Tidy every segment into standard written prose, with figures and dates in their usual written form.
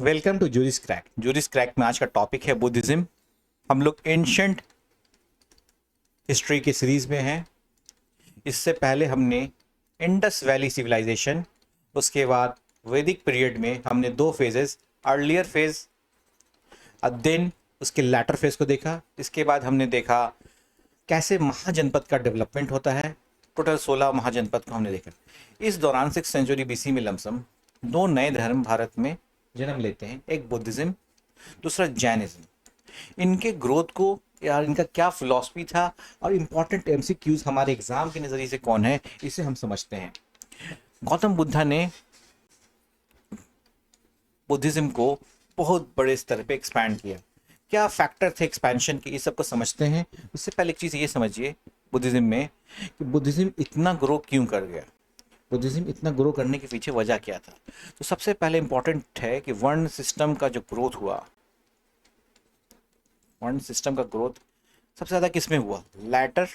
Welcome to Juris Crack. Juris Crack में आज का टॉपिक है बुद्धिज्म। हम लोग एंशंट हिस्ट्री की सीरीज में हैं। इससे पहले हमने इंडस वैली सिविलाइजेशन, उसके बाद वैदिक पीरियड में हमने दो फेजेस, अर्लियर फेज देन उसके लैटर फेज को देखा। इसके बाद हमने देखा कैसे महाजनपद का डेवलपमेंट होता है। टोटल 16 महाजनपद को हमने देखा। इस दौरान 6th सेंचुरी बीसी में लमसम दो नए धर्म भारत में जन्म लेते हैं, एक बुद्धिज्म, दूसरा जैनिज्म। इनके ग्रोथ को यार इनका क्या फिलॉसफी था और इम्पोर्टेंट एमसीक्यूज हमारे एग्जाम के नजरिए से कौन है, इसे हम समझते हैं। गौतम बुद्धा ने बुद्धिज्म को बहुत बड़े स्तर पे एक्सपैंड किया। क्या फैक्टर थे एक्सपेंशन के, ये सबको समझते हैं। उससे पहले एक चीज़ ये समझिए बुद्धिज्म में कि बुद्धिज्म इतना ग्रो क्यों कर गया, बुद्धिज्म इतना ग्रो करने के पीछे वजह क्या था। तो सबसे पहले इंपॉर्टेंट है कि वर्ण सिस्टम का जो ग्रोथ हुआ, वर्ण सिस्टम का ग्रोथ सबसे ज़्यादा किस में हुआ? लैटर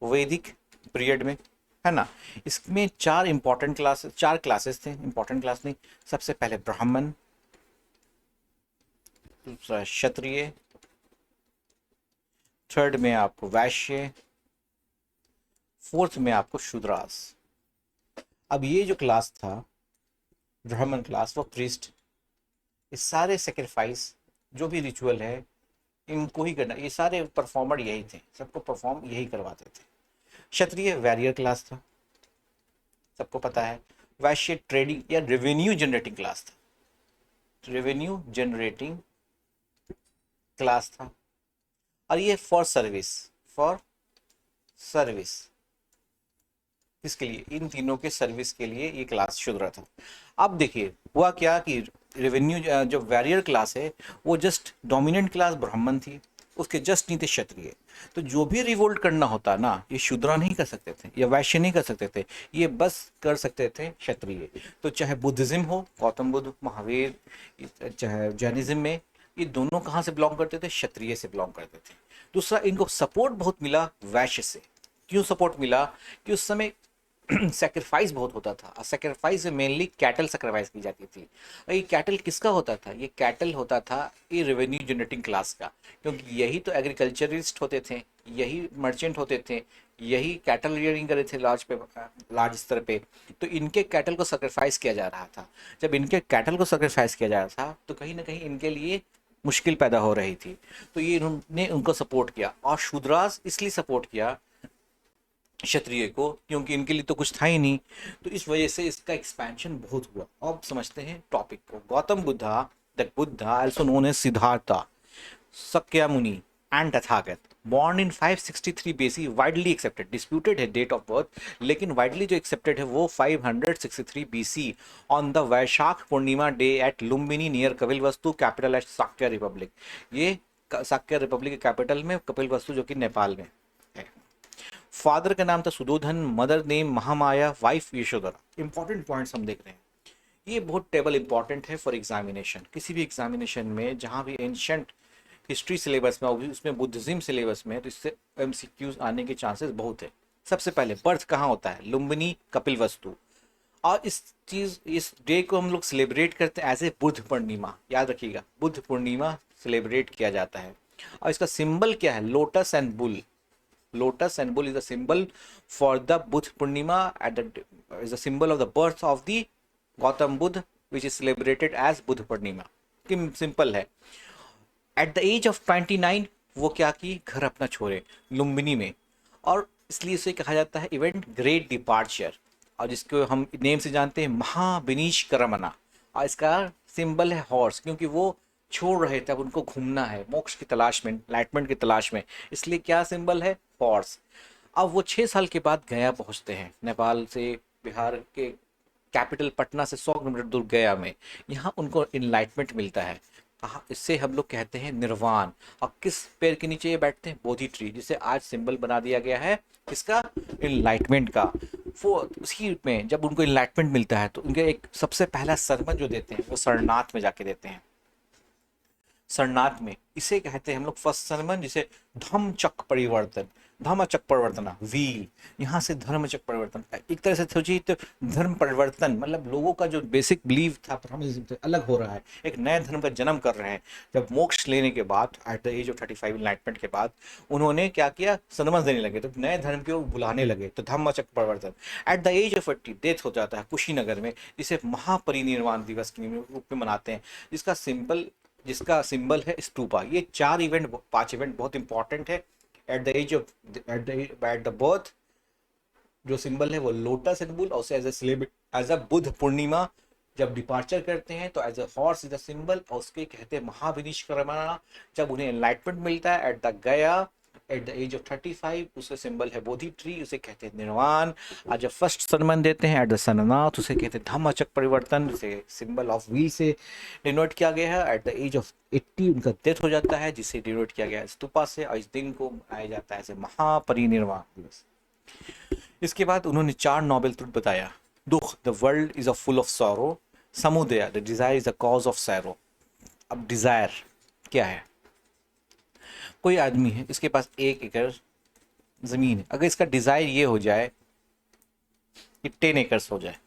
वैदिक पीरियड में, है ना। इसमें चार क्लासेस थे। इंपॉर्टेंट क्लास नहीं, सबसे पहले ब्राह्मण, दूसरा क्षत्रिय, थर्ड में आपको वैश्य, फोर्थ में आपको शूद्रास। अब ये जो क्लास था ब्राह्मण क्लास, वो प्रीस्ट, ये सारे सेक्रीफाइस जो भी रिचुअल है इनको ही करना, ये सारे परफॉर्मर यही थे, सबको परफॉर्म यही करवाते थे। क्षत्रिय वैरियर क्लास था, सबको पता है। वैश्य ट्रेडिंग या रेवेन्यू जनरेटिंग क्लास था, रेवेन्यू जनरेटिंग क्लास था। और ये फॉर सर्विस किसके लिए? इन तीनों के सर्विस के लिए ये क्लास शूद्र था। अब देखिए हुआ क्या कि रेवेन्यू जो वैरियर क्लास है वो जस्ट डोमिनेंट क्लास ब्राह्मण थी, उसके जस्ट नहीं थे क्षत्रिय। तो जो भी रिवोल्ट करना होता ना, ये शूद्रा नहीं कर सकते थे या वैश्य नहीं कर सकते थे, ये बस कर सकते थे क्षत्रिय। तो चाहे बुद्धिज्म हो, गौतम बुद्ध, महावीर, चाहे जैनिज्म में, ये दोनों कहाँ से बिलोंग करते थे? क्षत्रिय से बिलोंग करते थे। दूसरा, इनको सपोर्ट बहुत मिला वैश्य से। क्यों सपोर्ट मिला? कि उस समय सेक्रीफाइस बहुत होता था, और सेक्रीफाइस में मेनली कैटल सेक्रीफाइस की जाती थी। और ये कैटल किसका होता था? ये कैटल होता था ये रेवेन्यू जनरेटिंग क्लास का, क्योंकि यही तो एग्रीकल्चरिस्ट होते थे, यही मर्चेंट होते थे, यही कैटल रियरिंग करे थे लार्ज स्तर पे। तो इनके कैटल को सेक्रीफाइस किया जा रहा था। जब इनके कैटल को सेक्रीफाइस किया जा रहा था तो कहीं ना कहीं इनके लिए मुश्किल पैदा हो रही थी। तो ये इन्होंने उनको सपोर्ट किया। और शूद्रास इसलिए सपोर्ट किया क्षत्रिय को क्योंकि इनके लिए तो कुछ था ही नहीं। तो इस वजह से इसका एक्सपेंशन बहुत हुआ। अब समझते हैं टॉपिक को। Gautam Buddha, the Buddha also known as Siddhartha, Sakyamuni and Tathagata, born in 563 BC, widely accepted, disputed है डेट ऑफ बर्थ, लेकिन वाइडली जो एक्सेप्टेड है वो 563 BC on the Vaishakh Purnima day at Lumbini near Kapilavastu, capital at Sakya republic. ये साक्य रिपब्लिक के कैपिटल में कपिलवस्तु जो कि नेपाल में है। फादर का नाम था Suddhodana, mother name Mahamaya, wife Yashodhara. Important points हम देख रहे हैं। ये बहुत टेबल इंपॉर्टेंट है फॉर एग्जामिनेशन। किसी भी एग्जामिनेशन में जहाँ भी एंशंट हिस्ट्री सिलेबस में होगी, उसमें बुद्धिज्म सिलेबस में, तो इससे एमसीक्यूज आने के चांसेस बहुत है। सबसे पहले बर्थ कहाँ होता है? लुम्बिनी कपिलवस्तु। और इस डे को हम लोग सेलिब्रेट करते हैं एज ए बुद्ध पूर्णिमा। याद रखिएगा, बुद्ध पूर्णिमा सेलिब्रेट किया जाता है। और इसका सिंबल क्या है? Lotus and bull. Lotus and bull is a symbol for the Buddha Purnima, is a symbol of the birth of the Gautam Buddha, which is celebrated as Buddha Purnima। कि simple है। At the age of 29 वो क्या की? घर अपना छोड़े लुम्बिनी में। और इसलिए इसे कहा जाता है इवेंट ग्रेट डिपार्चर, और जिसको हम नेम से जानते हैं महाविनिष्क्रमणा। और इसका सिंबल है हॉर्स, क्योंकि वो छोड़ रहे थे, अब उनको घूमना है मोक्ष की तलाश में, एनलाइटमेंट की तलाश में, इसलिए क्या सिंबल है? हॉर्स। अब वो 6 साल के बाद गया पहुंचते हैं, नेपाल से, बिहार के कैपिटल पटना से 100 किलोमीटर दूर गया में। यहाँ उनको इनलाइटमेंट मिलता है। कहा, इससे हम लोग कहते हैं निर्वाण। और किस पेड़ के नीचे ये बैठते हैं? बोधि ट्री, जिसे आज सिंबल बना दिया गया है किसका? इनलाइटमेंट का। वो उसी में जब उनको इनलाइटमेंट मिलता है तो उनके एक सबसे पहला सरमन जो देते हैं वो सरनाथ में जाके देते हैं। शरणार्थ में। इसे कहते हैं हम लोग फर्स्ट सरमन, जिसे धम्मचक्र परिवर्तन, धम्मचक्र परिवर्तन व्हील, यहाँ से धर्मचक्र परिवर्तन। एक तरह से सोचिए तो धर्म परिवर्तन मतलब लोगों का जो बेसिक बिलीव था ब्राह्मणिज्म से अलग हो रहा है, एक नए धर्म का जन्म कर रहे हैं। जब मोक्ष लेने के बाद at the age of 35 enlightenment के बाद उन्होंने क्या किया, संन्यास देने लगे, तो नए धर्म को बुलाने लगे, तो Dhammachakra Parivartan. At the age of 80 death हो जाता है कुशीनगर में, जिसे महापरिनिर्वाण दिवस के रूप में मनाते हैं, जिसका सिंबल है स्तूपा। ये 5 इवेंट बहुत इंपॉर्टेंट है। एट द बर्थ जो सिंबल है वो लोटस सिंबल, और एज अ बुद्ध पूर्णिमा जब डिपार्चर करते हैं तो as a horse is the symbol, और उसके कहते हैं महाविनिष्क्रमण। जब उन्हें एनलाइटमेंट मिलता है एट द गया एट द एज ऑफ 35, उसका सिंबल है बोधि ट्री, उसे कहते हैं निर्वाण। आज जब फर्स्ट सरमन देते हैं एट द सन्नाथ, उसे कहते हैं धम्मचक्र परिवर्तन, जिसे सिंबल ऑफ व्हील से डिनोट किया गया है। एट द एज ऑफ 80 उनका डेथ हो जाता है, जिसे डिनोट किया गया है स्तूपा से, और इस दिन को मनाया जाता है ऐसे महापरिनिर्वाण दिवस। इसके बाद उन्होंने 4 नोबेल ट्रुथ बताया। Dukkha, the world is a full of sorrow. Samudaya, the desire is the cause of sorrow. अब डिजायर क्या है? कोई आदमी है, इसके पास 1 एकड़ जमीन है, अगर इसका डिजायर ये हो जाए कि 10 एकर्स हो जाए,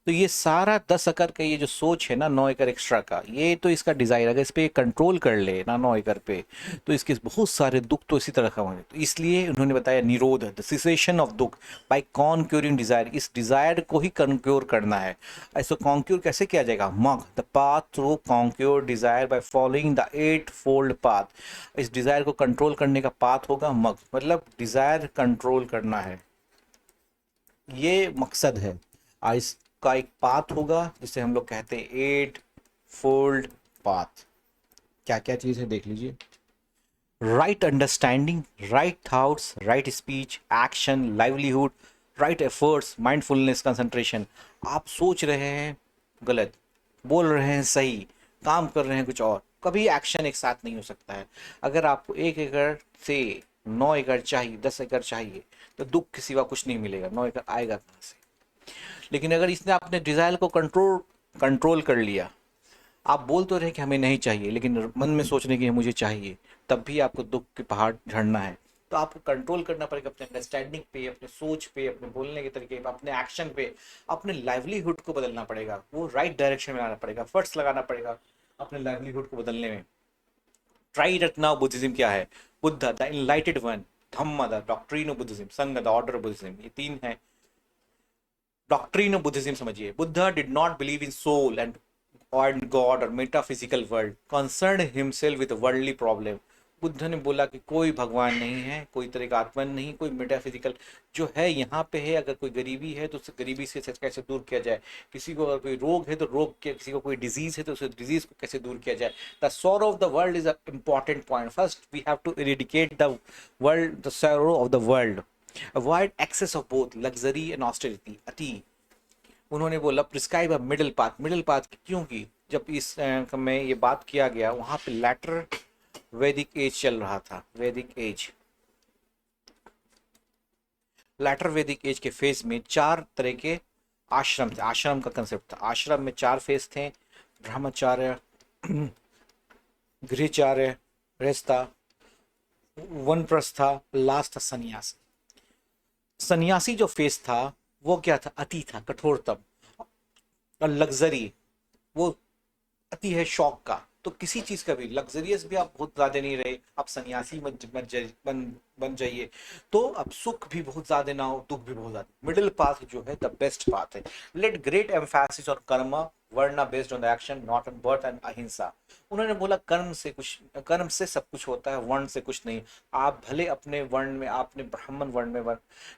तो ये सारा 10 एकड़ का ये जो सोच है ना, 9 एकड़ एक्स्ट्रा का, ये तो इसका डिजायर, अगर इस पे कंट्रोल कर ले ना 9 एकड़ पे, तो इसके बहुत सारे दुख तो इसी तरह का होंगे। तो इसलिए उन्होंने बताया निरोध, द सिसेशन ऑफ दुख बाय कॉन्क्यूरिंग डिजायर। इस डिजायर को ही कॉन्क्योर करना है। ऐसे कॉन्क्योर कैसे किया जाएगा? Magga, the path through conquer desire by following the 8 fold path. इस डिजायर को कंट्रोल करने का पाथ होगा मग, मतलब डिजायर कंट्रोल करना है, ये मकसद है। और इसका एक पाथ होगा जिसे हम लोग कहते हैं 8 फोल्ड पाथ। क्या क्या चीज़ है देख लीजिए। Right understanding, right thoughts, right speech, action, livelihood, right efforts, mindfulness, concentration. आप सोच रहे हैं गलत, बोल रहे हैं सही, काम कर रहे हैं कुछ और, कभी एक्शन एक साथ नहीं हो सकता है। अगर आपको 1 एकड़ से 9 एकड़ चाहिए, 10 एकड़ चाहिए, तो दुख के सिवा कुछ नहीं मिलेगा। 9 एकड़ आएगा कहाँ से? लेकिन अगर इसने अपने डिजायर को कंट्रोल कर लिया, आप बोल तो रहे कि हमें नहीं चाहिए, लेकिन मन में सोच रहे कि मुझे चाहिए, तब भी आपको दुख के पहाड़ झड़ना है। तो आपको कंट्रोल करना पड़ेगा अपने अंडरस्टैंडिंग पे, अपने सोच पे, अपने बोलने के तरीके पे, अपने एक्शन पे, अपने लाइवलीहुड को बदलना पड़ेगा, वो राइट डायरेक्शन में आना पड़ेगा, फर्स्ट लगाना पड़ेगा अपने लाइवलीहुड को बदलने में। ट्राई रखना बुद्धिज्म क्या है? Buddha, the enlightened one. Dhamma, the doctrine of Buddhism. Sangha, the order of Buddhism. ये 3 है। डॉक्ट्रिन ऑफ बुद्धिज्म समझिए। Buddha did not believe in soul and God और metaphysical world, concern himself with worldly problem. Buddha ने बोला कि कोई भगवान नहीं है, कोई तरह का आत्मा नहीं, कोई मेटाफिजिकल जो है यहाँ पे है। अगर कोई गरीबी है तो उस गरीबी से कैसे दूर किया जाए, किसी को अगर कोई रोग है तो रोग के, किसी को कोई डिजीज है तो उस डिजीज को कैसे दूर किया जाए। The sorrow of the world is a important point. First we have to eradicate the world, the sorrow of the world. Avoid excess of both luxury and austerity, अति। उन्होंने बोला prescribe a middle path. Middle path क्योंकि जब इस में ये बात किया गया, वहां पे लैटर वैदिक एज चल रहा था। वैदिक एज, लैटर वैदिक एज के फेज में 4 तरह के आश्रम थे। आश्रम का कंसेप्ट था। आश्रम में 4 फेज थे: ब्रह्मचार्य, गृहचार्य, गृहस्था, वनप्रस्था, लास्ट था सन्यासी। सन्यासी जो फेज था वो क्या था? अति था, कठोरतम। और लग्जरी, वो अति है शौक का। तो किसी चीज का भी लग्जरियस भी आप बहुत ज्यादा नहीं रहे, आप सन्यासी बन जाइए, तो अब सुख भी बहुत ज्यादा ना हो, दुख भी बहुत ज्यादा। मिडिल पाथ जो है द बेस्ट पाथ है। Laid great emphasis on karma, varna based on the action, not on birth and ahimsa. उन्होंने बोला कर्म से सब कुछ होता है, वर्ण से कुछ नहीं। आप भले अपने वर्ण में, आपने ब्राह्मण वर्ण में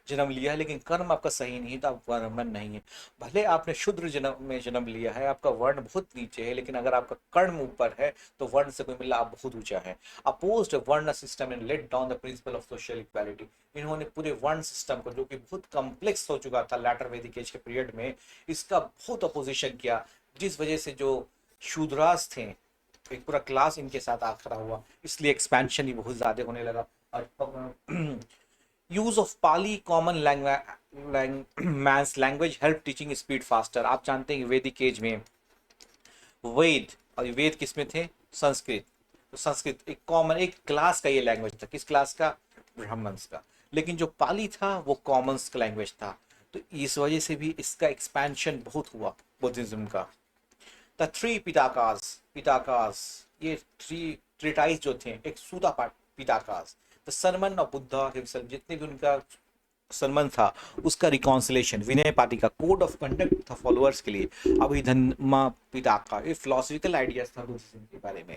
जन्म लिया है, लेकिन कर्म आपका सही नहीं तो आप ब्राह्मण नहीं है। भले आपने शूद्र जन्म लिया है, आपका वर्ण बहुत नीचे है, लेकिन अगर आपका कर्म ऊपर है तो वर्ण से कोई मिला आप बहुत ऊंचा है। अपोज्ड वर्ण system and let down the principle of social equality. इन्होंने पूरे वर्ण सिस्टम को, जो कि बहुत कॉम्प्लेक्स हो चुका था लैटर वैदिक एज के पीरियड में, इसका बहुत अपोजिशन किया, जिस वजह से जो शूद्रास थे, एक पूरा क्लास इनके साथ आ खड़ा हुआ, इसलिए एक्सपेंशन ही बहुत ज्यादा होने लगा। और use of Pali common man's language help teaching speed faster. आप जानते हैं वैदिक एज में वेद, और वेद किसमें थे? संस्कृत। तो संस्कृत एक कॉमन एक क्लास का ये लैंग्वेज था, किस क्लास का? ब्राह्मण्स का। लेकिन जो पाली था वो कॉमन्स का लैंग्वेज था। तो इस वजह से भी इसका एक्सपेंशन बहुत हुआ बुद्धिज्म का। द थ्री पिटाकास, पिटाकास ये थ्री ट्रिटाइज जो थे, एक सूता पाठ Pitakas, the sermon of Buddha himself, जितने भी उनका सरमन था उसका रिकॉन्सिलेशन, विनय पाटिका का कोड ऑफ कंडक्ट था फॉलोअर्स के लिए, अभिधम्मा पिटाका, ये फिलोसफिकल आइडियाज था बुद्धिज्म के बारे में।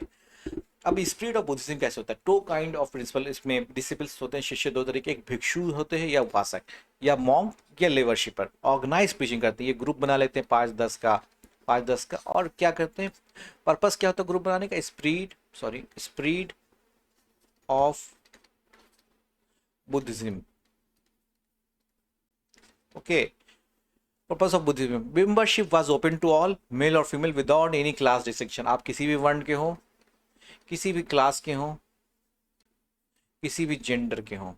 अब स्पिरिट ऑफ बुद्धिज्म कैसे होता है? टू काइंड ऑफ प्रिंसिपल इसमें डिसिपल्स होते हैं, शिष्य दो तरीके, एक भिक्षु होते हैं या उपासक या मॉन्क या ले वर्शिपर। ऑर्गेनाइज प्रीचिंग करते हैं, ये ग्रुप बना लेते हैं 5-10 का और क्या करते हैं? पर्पस क्या होता है ग्रुप बनाने का? Spread of Buddhism. Okay, purpose of Buddhism, membership was open to all, male और female, without any class distinction. आप किसी भी वर्ण के हो, किसी भी क्लास के हो, किसी भी जेंडर के हो,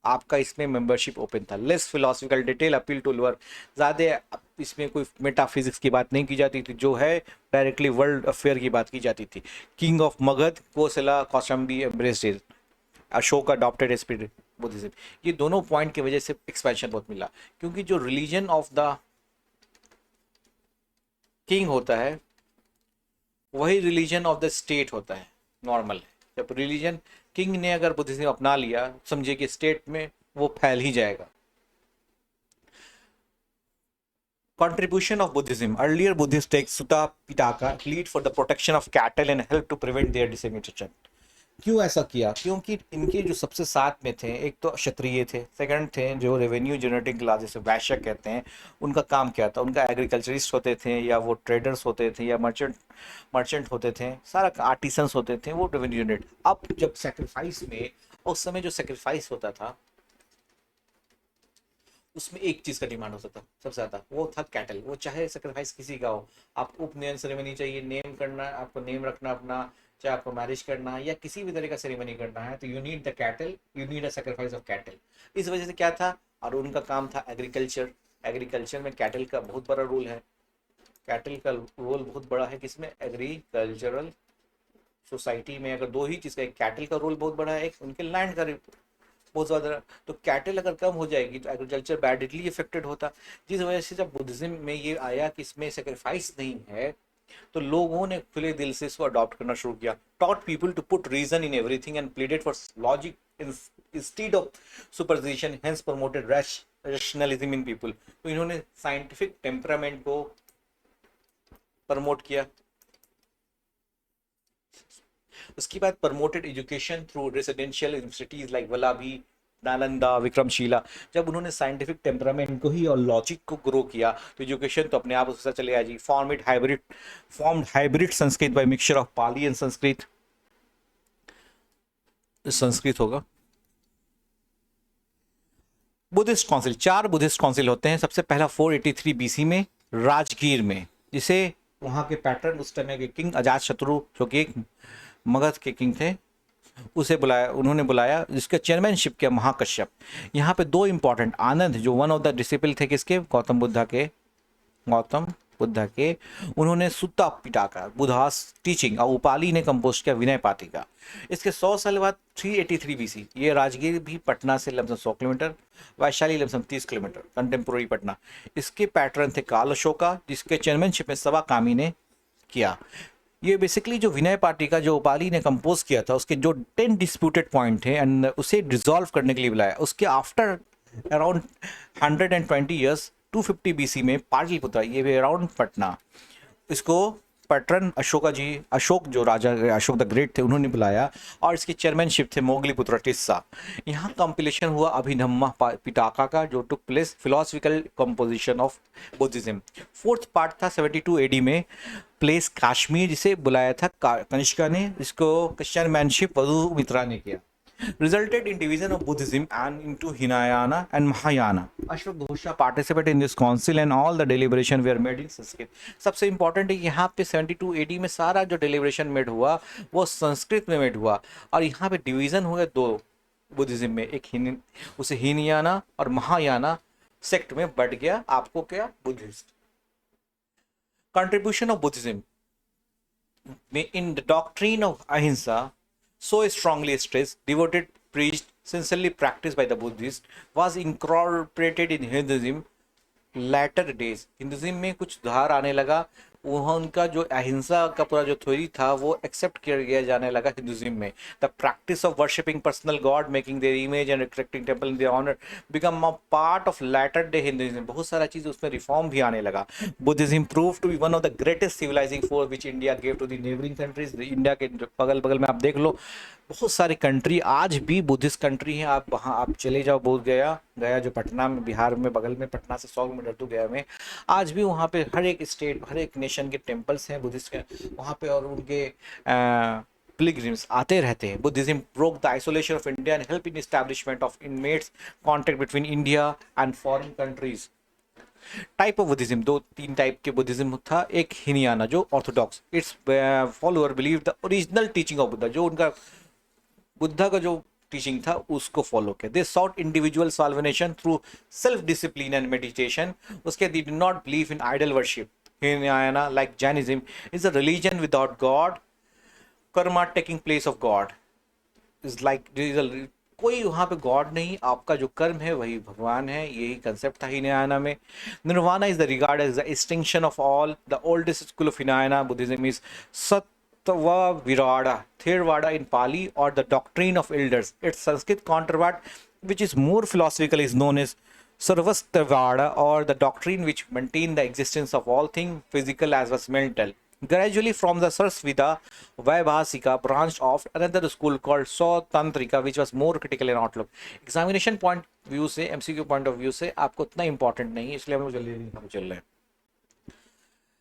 आपका इसमें मेंबरशिप ओपन था। Less philosophical detail, appeal to lower, ज़्यादा इसमें कोई मेटाफिजिक्स की बात नहीं की जाती थी, जो है डायरेक्टली वर्ल्ड अफेयर की बात की जाती थी। King of Magadha Kosala Kaushambi embraced, Ashoka adopted spirit Buddhism. ये दोनों पॉइंट की वजह से एक्सपेंशन बहुत मिला, क्योंकि जो रिलीजन ऑफ द किंग होता है वही रिलीजन ऑफ द स्टेट होता है, नॉर्मल है। जब रिलीजन किंग ने अगर बुद्धिज्म अपना लिया, समझिए कि स्टेट में वो फैल ही जाएगा। Contribution of Buddhism. Earlier Buddhist texts Sutta Pitaka lead for the protection of cattle and help to prevent their dissemination. क्यों ऐसा किया? क्योंकि इनके जो सबसे साथ में थे, एक तो क्षत्रिय थे, सेकंड थे जो रेवेन्यू जनरेटिंग क्लास जैसे वैश्य कहते हैं, उनका काम क्या था? उनका एग्रीकल्चरिस्ट होते थे या वो ट्रेडर्स होते थे या मर्चेंट होते थे, सारा आर्टिसंस होते थे, वो रेवेन्यू जनरेट। अब जब सेक्रीफाइस में, उस समय जो सेक्रीफाइस होता था उसमें एक चीज का डिमांड होता था सबसे ज्यादा, वो था कैटल। वो चाहे सेक्रीफाइस किसी का हो, आप उपनयन सेरेमनी चाहिए, नेम करना, आपको नेम रखना अपना, चाहे आपको मैरिज करना है या किसी भी तरह का सेरेमनी करना है, तो you need the cattle, you need a sacrifice of cattle. इस वजह से क्या था, और उनका काम था एग्रीकल्चर। एग्रीकल्चर में कैटल का बहुत बड़ा रोल है। कैटल का रोल बहुत बड़ा है किसमें? एग्रीकल्चरल सोसाइटी में। अगर दो ही चीज का, एक कैटल का रोल बहुत बड़ा है, एक उनके लैंड का बहुत ज़्यादा। तो कैटल अगर कम हो जाएगी तो एग्रीकल्चर बैडली इफेक्टेड होता। जिस वजह से जब बुद्धिज्म में ये आया कि इसमें सेक्रीफाइस नहीं है, तो लोगों ने खुले दिल से इसको अडॉप्ट करना शुरू किया। Taught people to put reason in everything and pleaded for logic instead of superstition, hence promoted rationalism in people. तो इन्होंने साइंटिफिक टेम्परामेंट को प्रमोट किया। उसके बाद promoted education through residential universities like Vallabhi, Nalanda, Vikramashila. जब उन्होंने साइंटिफिक टेम्परामेंट को ही और लॉजिक को ग्रो किया, तो एजुकेशन तो अपने आप उससे चले आ जी। Formed hybrid Sanskrit by mixture of Pali and Sanskrit. Sanskrit होगा। बुद्धिस्ट काउंसिल, 4 बुद्धिस्ट काउंसिल होते हैं। सबसे पहला 483 बीसी में राजगीर में, जिसे वहाँ के पैटर्न उस समय के किंग अजात शत्रु, जो कि एक मगध के किंग थे, उसे बुलाया, उन्होंने बुलाया, जिसका चेयरमैनशिप किया महाकश्यप। यहाँ पे 2 इंपॉर्टेंट, आनंद जो वन ऑफ द डिसिपल थे किसके? गौतम बुद्धा के, उन्होंने सुत्ता पिटाका बुधास टीचिंग, और उपाली ने कंपोज किया विनय पाटिका। इसके 100 साल बाद 383 बीसी, ये राजगीर भी पटना से lump sum 100 kilometre, Vaishali lump sum 30 kilometre, contemporary Patna. इसके पैटर्न थे काल अशोका, जिसके चेयरमैनशिप में सवा कामी ने किया। ये बेसिकली जो विनय पाटिका जो उपाली ने कंपोज किया था, उसके जो 10 डिस्प्यूटेड पॉइंट थे एंड उसे डिसॉल्व करने के लिए बुलाया। उसके आफ्टर अराउंड 120 ईयर्स 250 बीसी में पाटलिपुत्र, ये भी अराउंड पटना, इसको पैटर्न अशोक जो राजा अशोक द ग्रेट थे, उन्होंने बुलाया, और इसकी चेयरमैनशिप थे मोगलीपुत्र टिस्सा। यहाँ कंपिलेशन हुआ अभिधम्मा पिटाका का, जो took place philosophical composition of Buddhism. 4th part था 72 एडी में, प्लेस काश्मीर, जिसे बुलाया था कनिष्का ने, इसको चेयरमैनशिप वधु मित्रा ने किया। Resulted in division of Buddhism and into Hinayana and Mahayana. Ashwagosha participated in this council and all the deliberation were made in Sanskrit. सबसे इंपॉर्टेंट है यहाँ पे 72 एडी में सारा जो डिलीबरेशन मेड हुआ वो संस्कृत में मेड हुआ, और यहाँ पे डिवीजन हुए 2 बुद्धिज्म में, एक उसे हीनयाना और महायाना सेक्ट में बढ़ गया। आपको क्या? Buddhist. Contribution of Buddhism, in the doctrine of ahimsa, so strongly stressed, devoted, preached, sincerely practiced by the Buddhists, was incorporated in Hinduism latter days. Hinduism में कुछ सुधार आने लगा, वहाँ उनका जो अहिंसा का पूरा जो थ्योरी था वो एक्सेप्ट किया गया जाने लगा हिंदुइज्म में. The practice of worshipping personal god, making their image and erecting temple in their honour become a part of later day Hinduism. बहुत सारा चीज उसमें रिफॉर्म भी आने लगा. Buddhism prove to be one of the greatest civilising force which India gave to the neighbouring countries. India के बगल बगल में आप देख लो, बहुत सारे कंट्री आज भी बुद्धिस्ट कंट्री हैं. आप वहाँ आप चले जाओ, बोध गया, गया जो पटना में, बिहार में बगल में, पटना से 100 किलोमीटर दूर गया में, आज भी वहाँ पे हर एक स्टेट, हर एक नेशन के टेम्पल्स हैं बुद्धिस्ट के वहाँ पे, और उनके पिलग्रिम्स आते रहते हैं. Buddhism broke the isolation of India and help in establishment of inmates contact between India and foreign countries. Type of Buddhism, दो तीन टाइप के बुद्धिज्म था. एक हिनियाना जो Orthodox, it's follower believe the original teaching of Buddha, जो उनका बुद्धा का जो टीचिंग था उसको फॉलो किया. They sought individual salvation through self discipline and meditation. उसके they did not believe in idol worship. Hinayana like Jainism is a religion without God, karma taking place of God. Is like कोई वहाँ पे गॉड नहीं, आपका जो कर्म है वही भगवान है. यही कंसेप्ट था हिनायाना में. Nirvana is the regard as the extinction of all. The oldest school of Hinayana Buddhism is Virada, Theravada in Pali, or the doctrine of elders. Its Sanskrit counterpart, which is more philosophical, is known as Sarvastivada, or the doctrine which maintain the existence of all things, physical as well as mental. Gradually, from the Sarasvita Vaibhasika branched off another school called Sautantrika, which was more critical in outlook. Examination point view से, MCQ point of view से आपको उतना important नहीं है, इसलिए हम लोग जल्दी चल रहे हैं.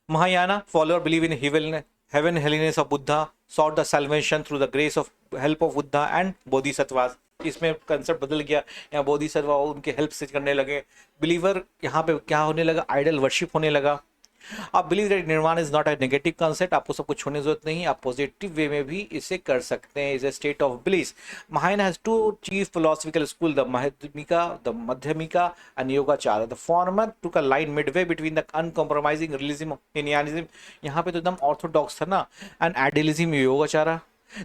Mahayana follower believe in heaven holiness of Buddha, sought the salvation through the grace of help of Buddha and Bodhisattvas. इसमें कंसेप्ट बदल गया, यहाँ बोधिसत्व उनके हेल्प से करने लगे. बिलीवर यहाँ पे क्या होने लगा, आइडल वर्शिप होने लगा. आप बिलीव दैट निर्वाण is not a negative concept, आपको सब कुछ छोड़ने की जरूरत नहीं, आप पॉजिटिव वे में भी इसे कर सकते हैं. Is a state of bliss. Mahayana has two chief philosophical school, the Madhyamika and Yogachara. The former took a line midway between the uncompromising realism of Hinayanism, यहाँ पे तो एकदम ऑर्थोडॉक्स था ना, and idealism Yogachara.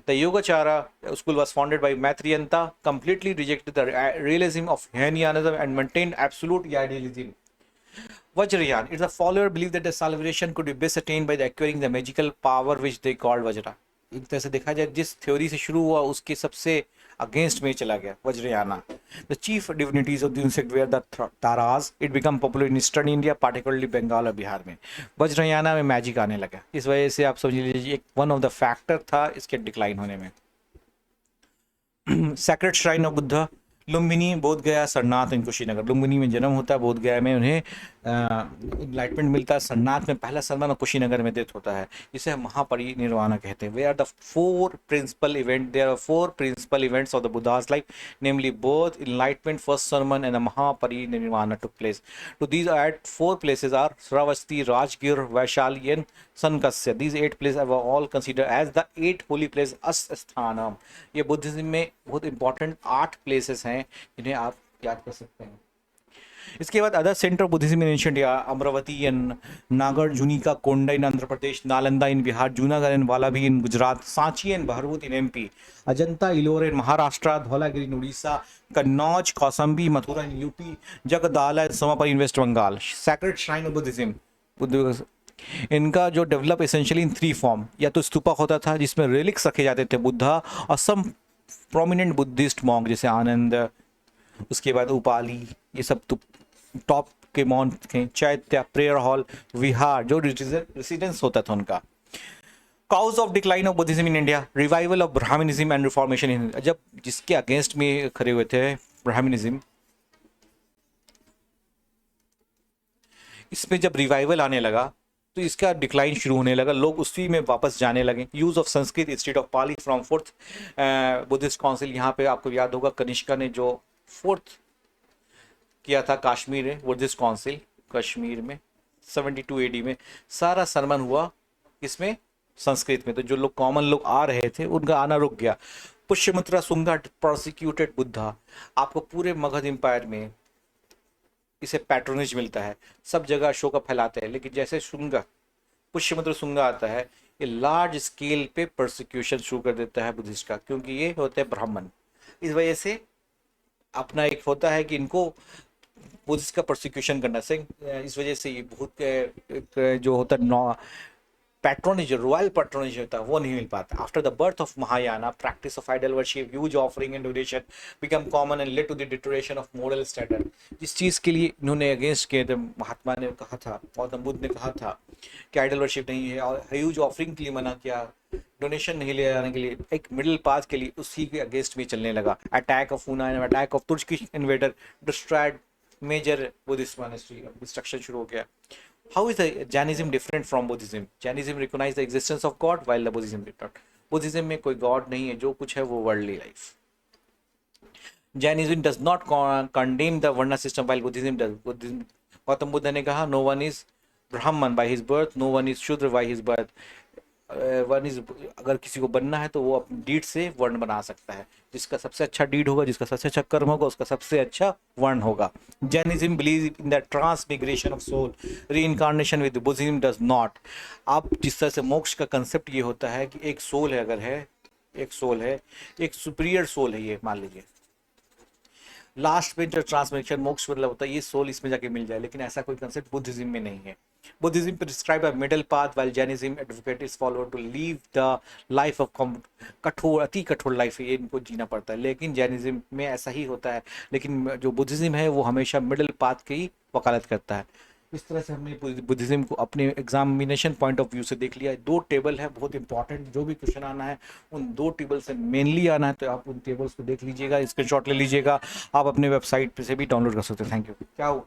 The Yogacara school was founded by Maitreyanta, completely rejected the realism of Hinianism and maintained absolute idealism. Vajrayana, it's a follower believed that the salvation could be best attained by acquiring the magical power which they called Vajra. एक तरह से देखा जाए जिस theory से शुरू हुआ उसके सबसे अगेंस्ट में चला गया Vajrayana. The chief divinities of the insect were the Taras. It become popular in eastern India, particularly Bengal और बिहार में. वज्रयाना में मैजिक आने लगा, इस वजह से आप समझ लीजिए एक वन ऑफ द फैक्टर था इसके डिक्लाइन होने में. Sacred shrine of Buddha, Lumbini, बोध गया, सरनाथ इन कुशीनगर. लुम्बिनी में जन्म होता है, बोध गया में उन्हें इनलाइटमेंट मिलता है. सरनाथ में पहला सन्मान और कुशीनगर में डेथ होता है, जिसे हम महापरिनिर्वाण कहते हैं. वे are the four principal event, there are four principal events of the Buddha's life, namely birth, enlightenment, first sermon and Mahaparinirvana took place. To these eight four places are Shravasti, Rajgir, Vaishali and Sankasya. These 8 place are all consider as the 8 holy place अस्थानम. ये Buddhism में बहुत important 8 places हैं जिन्हें आप याद कर सकते हैं. इसके बाद other centre of Buddhism in ancient India, Amaravati in Nagarjunakonda in Andhra Pradesh, Nalanda in Bihar, Junagadh in Valabhi in Gujarat, Sanchi in Bharhut in MP, Ajanta Ellora in Maharashtra, Dhauligiri in Orissa, Kannauj, Kaushambi, Mathura in UP, Jagaddala in Somapura in West Bengal. Sacred shrine of Buddhism, इनका जो डेवलप एसेंशियली इन 3 फॉर्म, या तो स्तूपा होता था जिसमें रेलिक्स रखे जाते थे बुद्धा, और सम प्रोमिनेंट बुद्धिस्ट मॉन्क जैसे आनंद, उसके बाद उपाली, ये सब तो टॉप के मॉन्क थे. चैत्य, प्रेयर हॉल, विहार जो रेसिडेंस होता था उनका. Cause of decline of Buddhism in India, revival of Brahmanism and reformation in. जब जिसके अगेंस्ट में खड़े हुए थे ब्राह्मणिज्म, इसमें जब रिवाइवल आने लगा तो इसका डिक्लाइन शुरू होने लगा, लोग उसी में वापस जाने लगे. Use of Sanskrit instead of Pali from 4th Buddhist council. यहाँ पे आपको याद होगा कनिष्का ने जो 4th किया था कश्मीर में, बुद्धिस्ट काउंसिल कश्मीर में 72 AD में, सारा सरमन हुआ इसमें संस्कृत में. तो जो लोग कॉमन लोग आ रहे थे उनका आना रुक गया. पुष्यमित्रा शुंगा प्रोसिक्यूटेड बुद्धा. आपको पूरे मगध एम्पायर में इसे पैट्रोनेज मिलता है, सब जगह अशोका फैलाते हैं, लेकिन जैसे शुंगा, पुष्यमित्र शुंगा आता है, ये लार्ज स्केल पे परसिक्यूशन शुरू कर देता है बुद्धिस्ट का, क्योंकि ये होते हैं ब्राह्मण। इस वजह से अपना एक होता है कि इनको बुद्धिस्ट का परसिक्यूशन करना से, इस वजह से ये बहुत एक जो होता है पैट्रोनेज, रॉयल पैट्रोनेज होता है, वो नहीं मिल पाता। After the birth of Mahayana, practice of idol worship, huge offering and donation become common and led to the deterioration of moral standard. जिस चीज़ के लिए इन्होंने अगेंस्ट किए थे, महात्मा ने कहा था, गौतम बुद्ध ने कहा था कि आइडल वर्शिप नहीं है, और ह्यूज ऑफरिंग के लिए मना किया, डोनेशन नहीं ले जाने के लिए, एक मिडिल पाथ के लिए, उसी के अगेंस्ट भी चलने लगा। अटैक ऑफ हुनाइन, अटैक ऑफ तुर्की invader, destroyed major Buddhist monastery, destruction शुरू हो गया। How is the Jainism different from Buddhism? Jainism recognize the existence of God while the Buddhism did not. Buddhism में कोई God नहीं है, जो कुछ है वो worldly life. Jainism does not condemn the Varna system while Buddhism does. Buddhism, Gautam Buddha ने कहा no one is Brahman by his birth, no one is Shudra by his birth. One is, अगर किसी को बनना है तो वो अपनी डीड से वर्ण बना सकता है। जिसका सबसे अच्छा डीड होगा, जिसका सबसे अच्छा कर्म होगा, उसका सबसे अच्छा वर्ण होगा। Jainism believe in the transmigration of soul, reincarnation with Buddhism does not. आप जिस तरह से मोक्ष का कंसेप्ट ये होता है कि एक सोल है, अगर है एक सोल है, एक सुपीरियर सोल है, ये मान लीजिए लास्ट में जो ट्रांसमिग्रेशन मोक्ष मतलब होता है ये सोल इसमें जाके मिल जाए, लेकिन ऐसा कोई कंसेप्ट बुद्धिज्म में नहीं है। Buddhism prescribe a middle path while Jainism advocate is follower to leave the life of कठोर, अति कठोर लाइफ है, ये इनको जीना पड़ता है। लेकिन जैनिज्म में ऐसा ही होता है, लेकिन जो बुद्धिज्म है वो हमेशा मिडिल पाथ की वकालत करता है। इस तरह से हमने बुद्धिज्म को अपने एग्जामिनेशन पॉइंट ऑफ व्यू से देख लिया। दो टेबल है बहुत इंपॉर्टेंट, जो भी क्वेश्चन आना है उन दो टेबल से मेनली आना है, तो आप उन टेबल्स को देख लीजिएगा, स्क्रीनशॉट ले लीजिएगा, आप अपने वेबसाइट पे से भी डाउनलोड कर सकते हैं। Thank you. क्या हुआ?